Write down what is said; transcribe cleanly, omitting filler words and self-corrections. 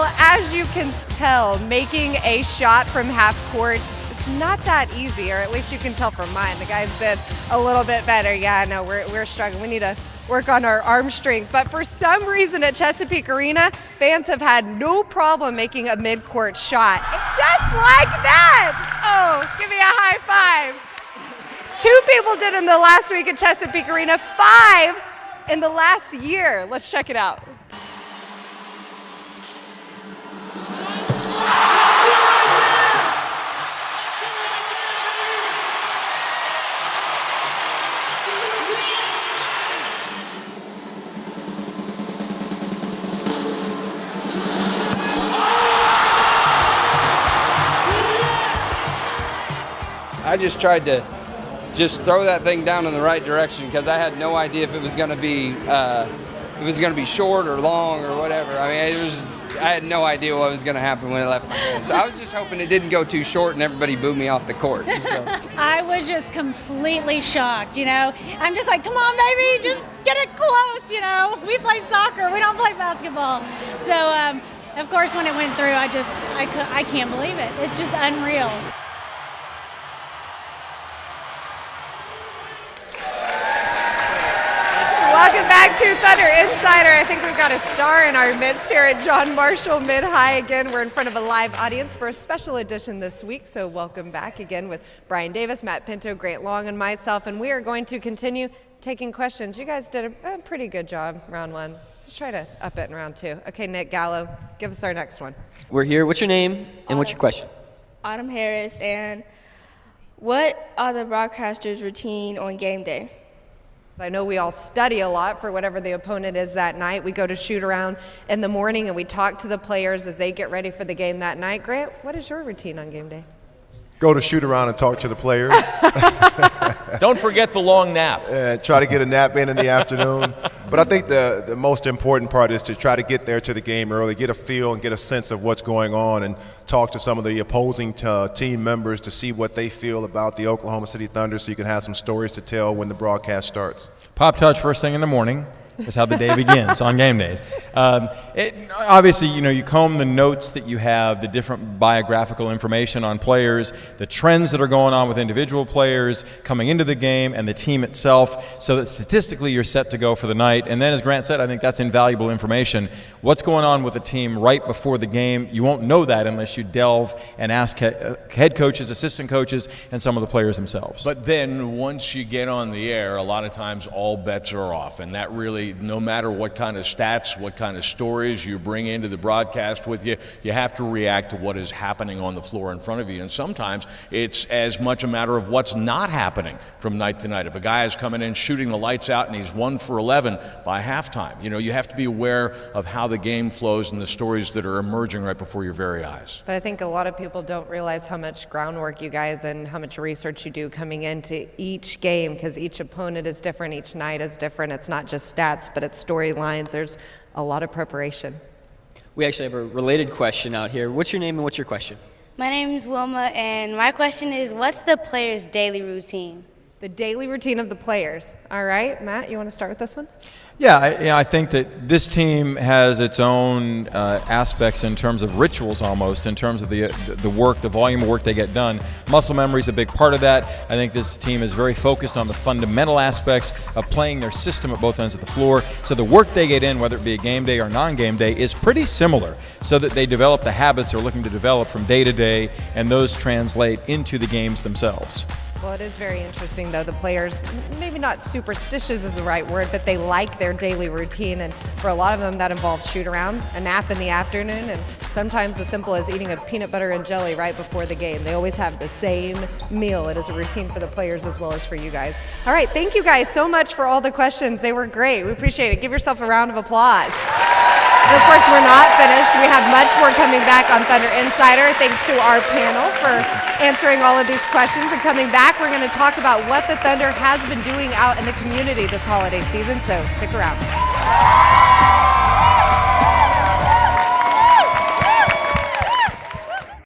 Well, as you can tell, making a shot from half court, it's not that easy, or at least you can tell from mine. The guys did a little bit better. Yeah, no, we're struggling. We need to work on our arm strength. But for some reason at Chesapeake Arena, fans have had no problem making a mid-court shot. Just like that! Oh, give me a high five. 2 people did in the last week at Chesapeake Arena, 5 in the last year. Let's check it out. I just tried to throw that thing down in the right direction because I had no idea if it was going to be short or long or whatever. I mean, I had no idea what was going to happen when it left my hand. So I was just hoping it didn't go too short and everybody booed me off the court. So. I was just completely shocked, I'm just like, come on, baby, just get it close, We play soccer, we don't play basketball. So, of course, when it went through, I can't believe it. It's just unreal. Welcome back to Thunder Insider. I think we've got a star in our midst here at John Marshall Mid-High. Again, we're in front of a live audience for a special edition this week, so welcome back again with Brian Davis, Matt Pinto, Grant Long, and myself, and we are going to continue taking questions. You guys did a pretty good job, round 1. Let's try to up it in round 2. Okay, Nick Gallo, give us our next one. We're here. What's your name and what's your question? Autumn Harris, and what are the broadcasters' routine on game day? I know we all study a lot for whatever the opponent is that night. We go to shoot around in the morning and we talk to the players as they get ready for the game that night. Grant, what is your routine on game day? Go to shoot around and talk to the players. Don't forget the long nap. Try to get a nap in the afternoon. But I think the most important part is to try to get there to the game early, get a feel and get a sense of what's going on, and talk to some of the opposing team members to see what they feel about the Oklahoma City Thunder so you can have some stories to tell when the broadcast starts. Pop touch first thing in the morning is how the day begins on game days. Obviously, you comb the notes that you have, the different biographical information on players, the trends that are going on with individual players coming into the game and the team itself, so that statistically you're set to go for the night. And then, as Grant said, I think that's invaluable information. What's going on with the team right before the game, you won't know that unless you delve and ask head coaches, assistant coaches, and some of the players themselves. But then once you get on the air, a lot of times all bets are off, and that really, no matter what kind of stats, what kind of stories you bring into the broadcast with you, you have to react to what is happening on the floor in front of you. And sometimes it's as much a matter of what's not happening from night to night. If a guy is coming in shooting the lights out and he's 1 for 11 by halftime, you have to be aware of how the game flows and the stories that are emerging right before your very eyes. But I think a lot of people don't realize how much groundwork you guys and how much research you do coming into each game, because each opponent is different, each night is different. It's not just stats, but it's storylines. There's a lot of preparation. We actually have a related question out here. What's your name and what's your question? My name is Wilma, and my question is, what's the players' daily routine? The daily routine of the players. All right, Matt, you want to start with this one? Yeah, I think that this team has its own aspects in terms of rituals, almost in terms of the work, the volume of work they get done. Muscle memory is a big part of that. I think this team is very focused on the fundamental aspects of playing their system at both ends of the floor. So the work they get in, whether it be a game day or non-game day, is pretty similar, so that they develop the habits they're looking to develop from day to day, and those translate into the games themselves. Well, it is very interesting, though. The players, maybe not superstitious is the right word, but they like their daily routine. And for a lot of them, that involves shoot around, a nap in the afternoon, and sometimes as simple as eating a peanut butter and jelly right before the game. They always have the same meal. It is a routine for the players as well as for you guys. All right, thank you guys so much for all the questions. They were great. We appreciate it. Give yourself a round of applause. And of course, we're not finished. We have much more coming back on Thunder Insider. Thanks to our panel for answering all of these questions. And coming back, we're going to talk about what the Thunder has been doing out in the community this holiday season. So stick around.